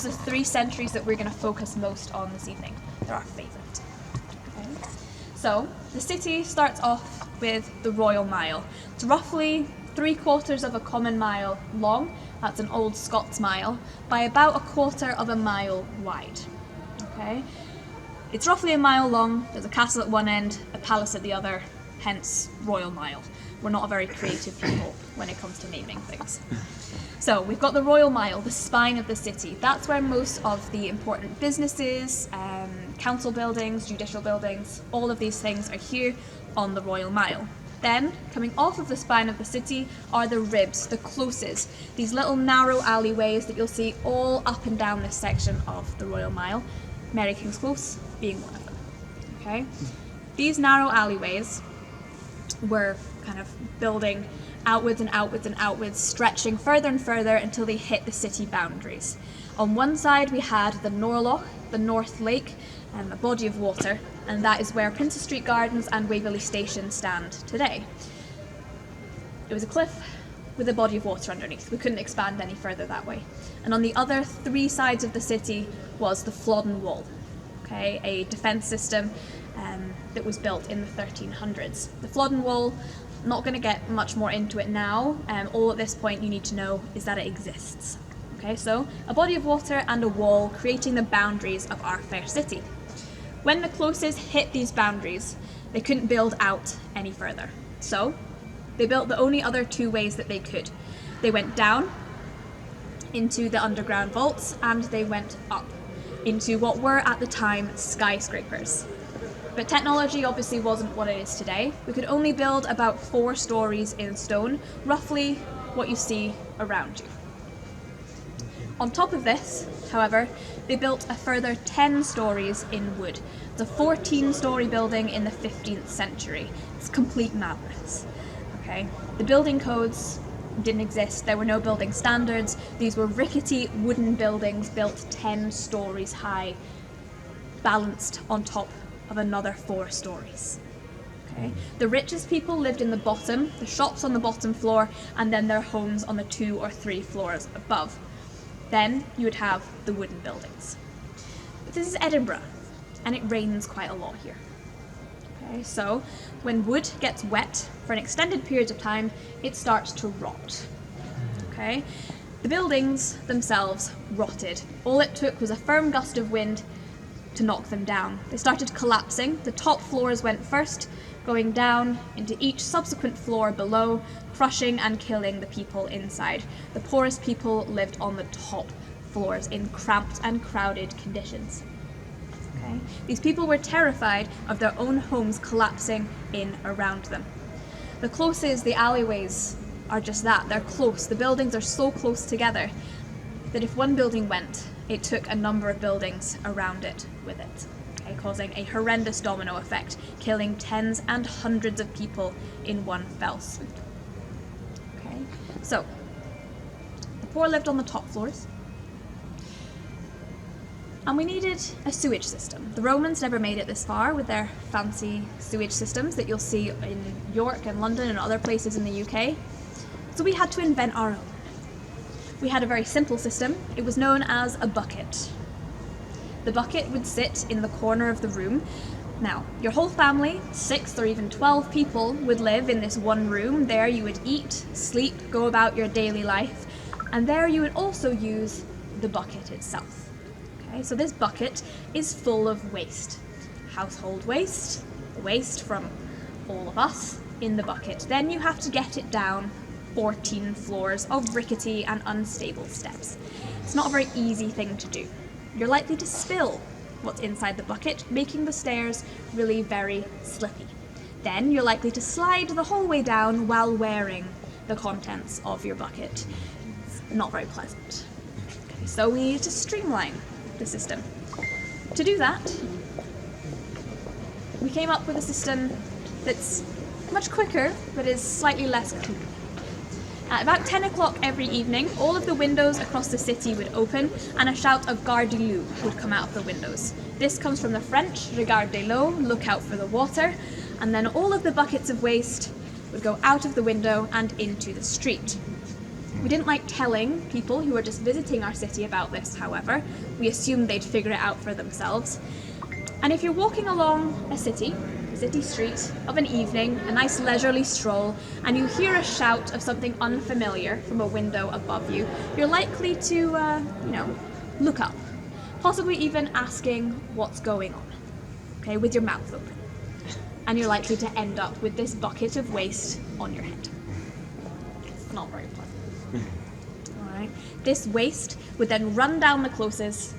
the 3 centuries that we're going to focus most on this evening. They're our favourite. Okay. So, the city starts off with the Royal Mile. It's roughly 3/4 of a common mile long, that's an old Scots mile, by about 1/4 of a mile wide. Okay. It's roughly a mile long, there's a castle at one end, a palace at the other, hence Royal Mile. We're not a very creative people when it comes to naming things. So we've got the Royal Mile, the spine of the city. That's where most of the important businesses, council buildings, judicial buildings, all of these things are here on the Royal Mile. Then, coming off of the spine of the city are the ribs, the closes, these little narrow alleyways that you'll see all up and down this section of the Royal Mile, Mary King's Close being one of them. Okay? These narrow alleyways were kind of building outwards and outwards and outwards, stretching further and further until they hit the city boundaries. On one side we had the Norloch, the North Lake, a body of water, and that is where Princess Street Gardens and Waverley Station stand today. It was a cliff with a body of water underneath. We couldn't expand any further that way. And on the other 3 sides of the city was the Flodden Wall, okay, a defence system that was built in the 1300s. The Flodden Wall, not going to get much more into it now. All at this point you need to know is that it exists. Okay, so a body of water and a wall creating the boundaries of our fair city. When the closes hit these boundaries, they couldn't build out any further. So they built the only other 2 ways that they could. They went down into the underground vaults and they went up into what were at the time skyscrapers. But technology obviously wasn't what it is today. We could only build about 4 stories in stone, roughly what you see around you. On top of this, however, they built a further 10 stories in wood. It's a 14-story building in the 15th century. It's complete madness. Okay? The building codes didn't exist. There were no building standards. These were rickety wooden buildings built 10 stories high, balanced on top of another 4 stories. Okay. The richest people lived in the bottom, the shops on the bottom floor, and then their homes on the 2 or 3 floors above. Then you would have the wooden buildings. But this is Edinburgh, and it rains quite a lot here. Okay, so when wood gets wet for an extended period of time, it starts to rot. Okay? The buildings themselves rotted. All it took was a firm gust of wind to knock them down. They started collapsing. The top floors went first, going down into each subsequent floor below, crushing and killing the people inside. The poorest people lived on the top floors in cramped and crowded conditions. Okay? These people were terrified of their own homes collapsing in around them. The closes, the alleyways, are just that. They're close. The buildings are so close together that if one building went, it took a number of buildings around it with it, okay, causing a horrendous domino effect, killing tens and hundreds of people in one fell swoop. Okay, so the poor lived on the top floors, and we needed a sewage system. The Romans never made it this far with their fancy sewage systems that you'll see in York and London and other places in the UK, so we had to invent our own. We had a very simple system. It was known as a bucket. The bucket would sit in the corner of the room. Now, your whole family, 6 or even 12 people, would live in this one room. There you would eat, sleep, go about your daily life, and there you would also use the bucket itself. Okay, so this bucket is full of waste. Household waste, waste from all of us in the bucket. Then you have to get it down 14 floors of rickety and unstable steps. It's not a very easy thing to do. You're likely to spill what's inside the bucket, making the stairs really very slippy. Then you're likely to slide the whole way down while wearing the contents of your bucket. It's not very pleasant. Okay, so we need to streamline the system. To do that, we came up with a system that's much quicker, but is slightly less clean. At about 10 o'clock every evening, all of the windows across the city would open and a shout of Gare de l'eau would come out of the windows. This comes from the French, Regard de l'eau, look out for the water, and then all of the buckets of waste would go out of the window and into the street. We didn't like telling people who were just visiting our city about this, however. We assumed they'd figure it out for themselves. And if you're walking along a city street of an evening, a nice leisurely stroll, and you hear a shout of something unfamiliar from a window above you, you're likely to, look up, possibly even asking what's going on, okay, with your mouth open. And you're likely to end up with this bucket of waste on your head. It's not very pleasant. All right. This waste would then run down the closes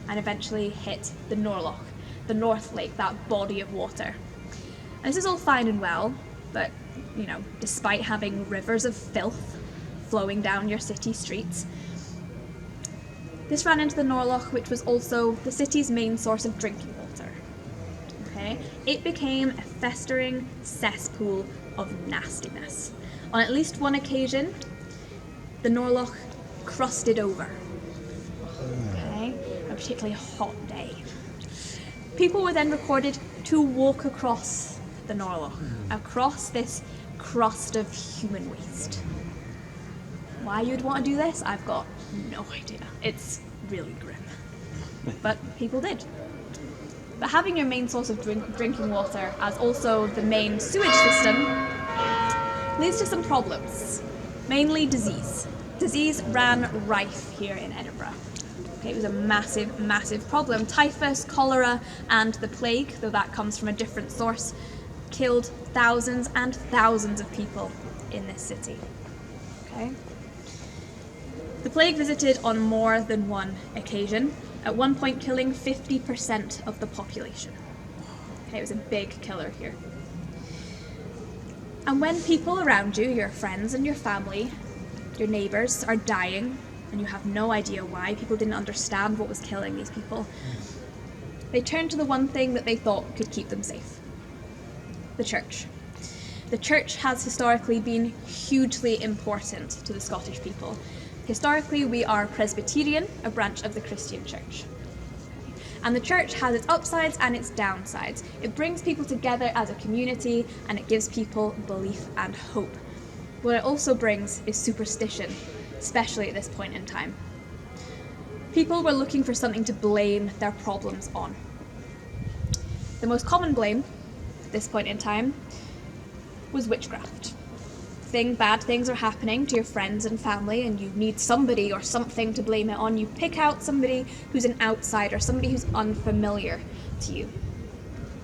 and eventually hit the Norloch, the North Lake, that body of water. And this is all fine and well, but, despite having rivers of filth flowing down your city streets, this ran into the Norloch, which was also the city's main source of drinking water. Okay? It became a festering cesspool of nastiness. On at least one occasion, the Norloch crusted over. Okay? A particularly hot day. People were then recorded to walk across the Norloch, across this crust of human waste. Why you'd want to do this, I've got no idea. It's really grim. But people did. But having your main source of drinking water as also the main sewage system leads to some problems, mainly disease. Disease ran rife here in Edinburgh. Okay, it was a massive, massive problem. Typhus, cholera, and the plague, though that comes from a different source, killed thousands and thousands of people in this city. Okay? The plague visited on more than one occasion, at one point killing 50% of the population. Okay, it was a big killer here. And when people around you, your friends and your family, your neighbours, are dying, and you have no idea why, people didn't understand what was killing these people, they turned to the one thing that they thought could keep them safe: the church. The church has historically been hugely important to the Scottish people. Historically, we are Presbyterian, a branch of the Christian church. And the church has its upsides and its downsides. It brings people together as a community, and it gives people belief and hope. What it also brings is superstition, especially at this point in time. People were looking for something to blame their problems on. The most common blame at this point in time was witchcraft. Bad things are happening to your friends and family, and you need somebody or something to blame it on. You pick out somebody who's an outsider, somebody who's unfamiliar to you.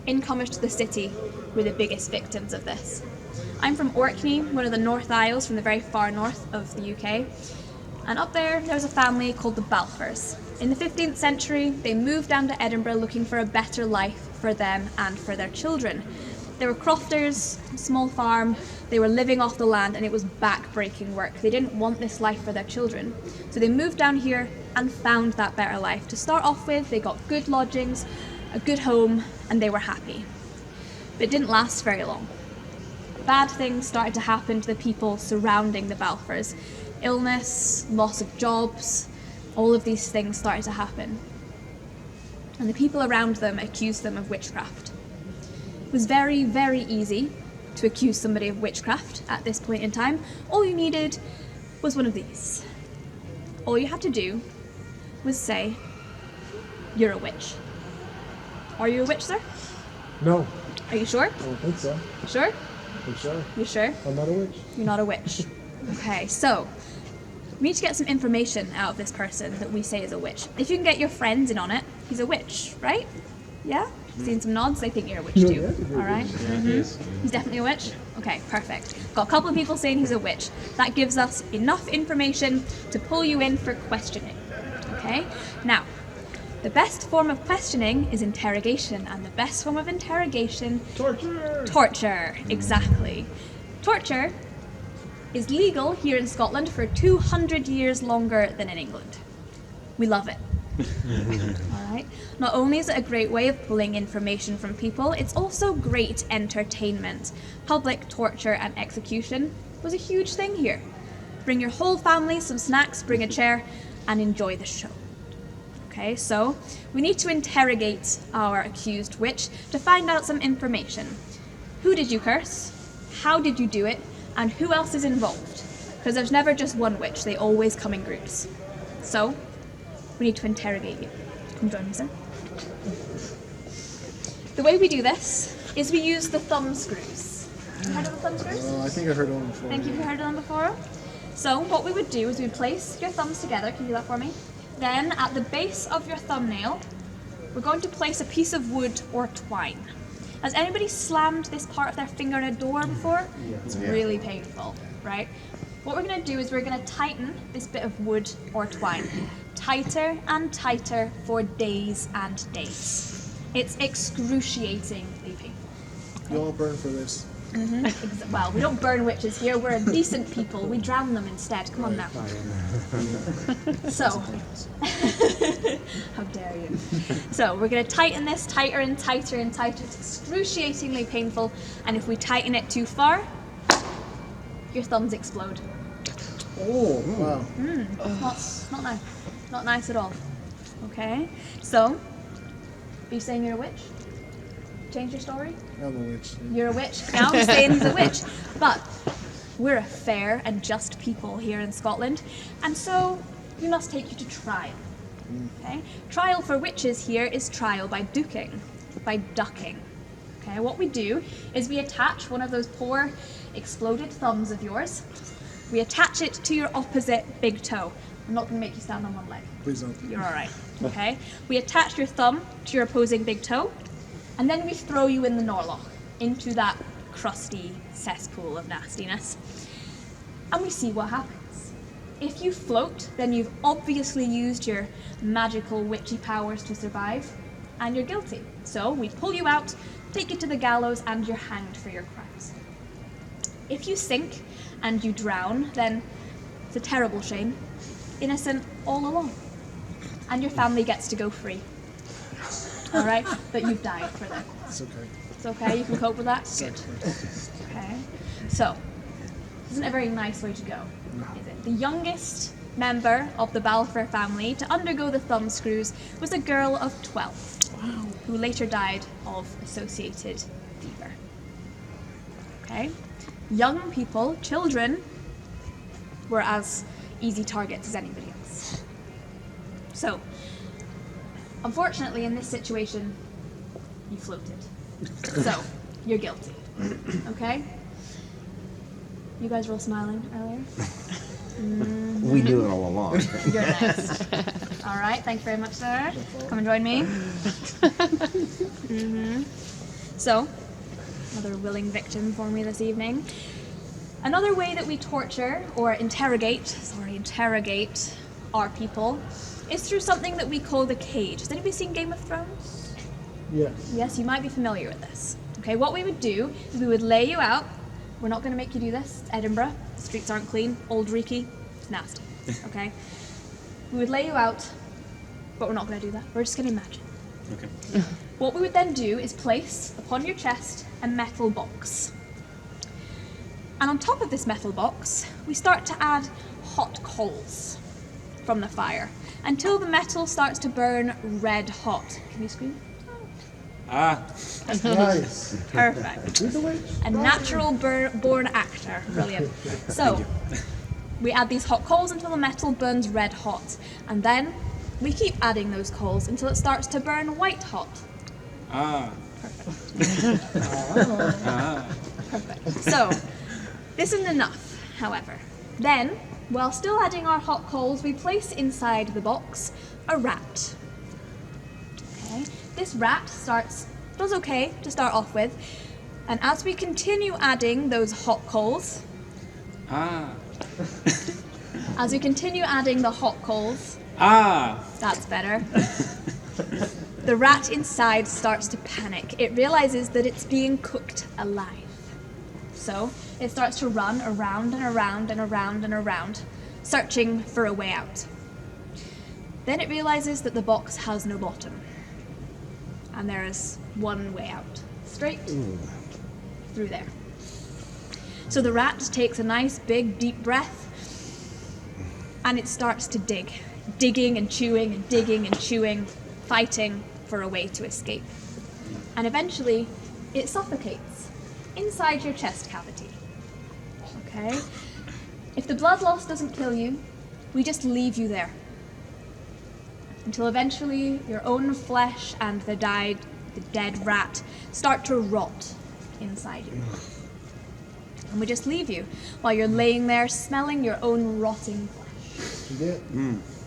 Incomers to the city were the biggest victims of this. I'm from Orkney, one of the North Isles from the very far north of the UK. And up there's a family called the Balfours. In the 15th century, they moved down to Edinburgh looking for a better life for them and for their children. They were crofters, small farm, they were living off the land, and it was back-breaking work. They didn't want this life for their children. So they moved down here and found that better life. To start off with, they got good lodgings, a good home, and they were happy. But it didn't last very long. Bad things started to happen to the people surrounding the Balfours. Illness, loss of jobs, all of these things started to happen. And the people around them accused them of witchcraft. It was very, very easy to accuse somebody of witchcraft at this point in time. All you needed was one of these. All you had to do was say, "You're a witch." Are you a witch, sir? No. Are you sure? I don't think so. Sure? I'm sure. You sure? I'm not a witch. You're not a witch. Okay, so we need to get some information out of this person that we say is a witch. If you can get your friends in on it, he's a witch, right? Yeah? Seen some nods, they think you're a witch too. Yeah, All right? He's definitely a witch? Okay, perfect. Got a couple of people saying he's a witch. That gives us enough information to pull you in for questioning. Okay? Now, the best form of questioning is interrogation, and the best form of interrogation... Torture! Torture, exactly. Torture is legal here in Scotland for 200 years longer than in England. We love it. Alright. Not only is it a great way of pulling information from people, it's also great entertainment. Public torture and execution was a huge thing here. Bring your whole family some snacks, bring a chair, and enjoy the show. Okay, so we need to interrogate our accused witch to find out some information. Who did you curse? How did you do it? And who else is involved? because there's never just one witch, they always come in groups. So, we need to interrogate you. Come join me, sir. The way we do this is we use the thumb screws. Have you heard of the thumb screws? I think I heard of them before. Thank you, have you heard of them before? So, what we would do is we'd place your thumbs together. Can you do that for me? Then, at the base of your thumbnail, we're going to place a piece of wood or twine. Has anybody slammed this part of their finger in a door before? It's really painful, right? What we're going to do is we're going to tighten this bit of wood or twine. Tighter and tighter for days and days. It's excruciatingly painful. You all burn for this. Well, we don't burn witches here, we're a decent people. We drown them instead. Come on now. So, how dare you? So, we're going to tighten this tighter and tighter and tighter. It's excruciatingly painful, and if we tighten it too far, your thumbs explode. Oh, wow. Not nice. Not nice at all. Okay, so, are you saying you're a witch? Change your story? I'm a witch. You're a witch. Now I'm saying he's a witch. But we're a fair and just people here in Scotland, and so we must take you to trial. Okay? Trial for witches here is trial by ducking, by ducking. Okay? What we do is we attach one of those poor exploded thumbs of yours. We attach it to your opposite big toe. I'm not going to make you stand on one leg. Please don't. You're all right. Okay? We attach your thumb to your opposing big toe. And then we throw you in the Norloch, into that crusty cesspool of nastiness. And we see what happens. If you float, then you've obviously used your magical witchy powers to survive, and you're guilty. So we pull you out, take you to the gallows, and you're hanged for your crimes. If you sink and you drown, then it's a terrible shame. Innocent all along. And your family gets to go free. All right, but you've died for them. It's okay. It's okay. You can cope with that. Good. Good. Okay. So, this isn't a very nice way to go, is it? The youngest member of the Balfour family to undergo the thumb screws was a girl of 12, who later died of associated fever. Okay. Young people, children, were as easy targets as anybody else. So, unfortunately, in this situation, you floated. So, you're guilty. Okay? You guys were all smiling earlier? We knew it all along. You're next. All right, thank you very much, sir. Come and join me. So, another willing victim for me this evening. Another way that we torture or interrogate our people is through something that we call the cage. Has anybody seen Game of Thrones? Yes. Yes, you might be familiar with this. Okay, what we would do is we would lay you out. We're not going to make you do this. It's Edinburgh. The streets aren't clean. Old reeky. It's nasty. Okay? We would lay you out, but we're not going to do that. We're just going to imagine. Okay. What we would then do is place upon your chest a metal box. And on top of this metal box, we start to add hot coals from the fire until the metal starts to burn red hot. Can you scream? Ah, Nice. Perfect. Who's the witch? A natural born actor. Brilliant. So, we add these hot coals until the metal burns red hot. And then we keep adding those coals until it starts to burn white hot. ah, Perfect. So, this isn't enough, however. Then, while still adding our hot coals, we place inside the box a rat. Okay. This rat does okay to start off with, and as we continue adding those hot coals, ah, as we continue adding the hot coals, ah. that's better. The rat inside starts to panic. It realizes that it's being cooked alive. So it starts to run around and around and around and around, searching for a way out. Then it realizes that the box has no bottom. And there is one way out, straight through there. So the rat takes a nice big deep breath and it starts to dig, digging and chewing and digging and chewing, fighting for a way to escape. And eventually it suffocates inside your chest cavity. Okay? If the blood loss doesn't kill you, we just leave you there. Until eventually your own flesh and the dead rat start to rot inside you. And we just leave you while you're laying there smelling your own rotting flesh. Yeah.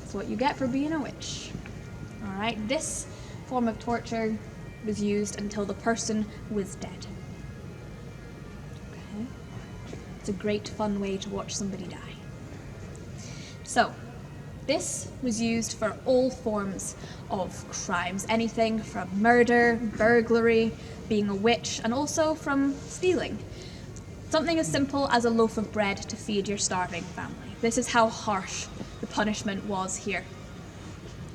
That's what you get for being a witch. Alright, this form of torture was used until the person was dead. Okay? It's a great fun way to watch somebody die. So, this was used for all forms of crimes, anything from murder, burglary, being a witch, and also from stealing. Something as simple as a loaf of bread to feed your starving family. This is how harsh the punishment was here.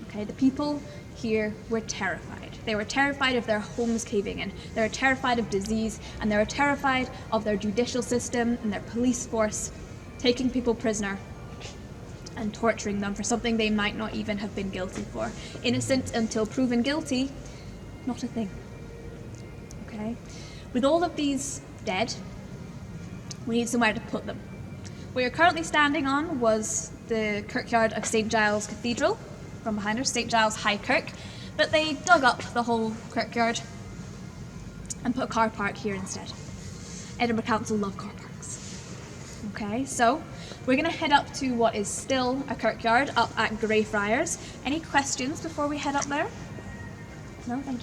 Okay, the people here were terrified. They were terrified of their homes caving in. They were terrified of disease, and they were terrified of their judicial system and their police force taking people prisoner and torturing them for something they might not even have been guilty for. Innocent until proven guilty, not a thing. Okay? With all of these dead, we need somewhere to put them. What you're currently standing on was the kirkyard of St. Giles Cathedral, from behind us, St. Giles High Kirk, but they dug up the whole kirkyard and put a car park here instead. Edinburgh Council love car parks. Okay, so we're going to head up to what is still a kirkyard up at GreyFriars. Any questions before we head up there? No, thank you.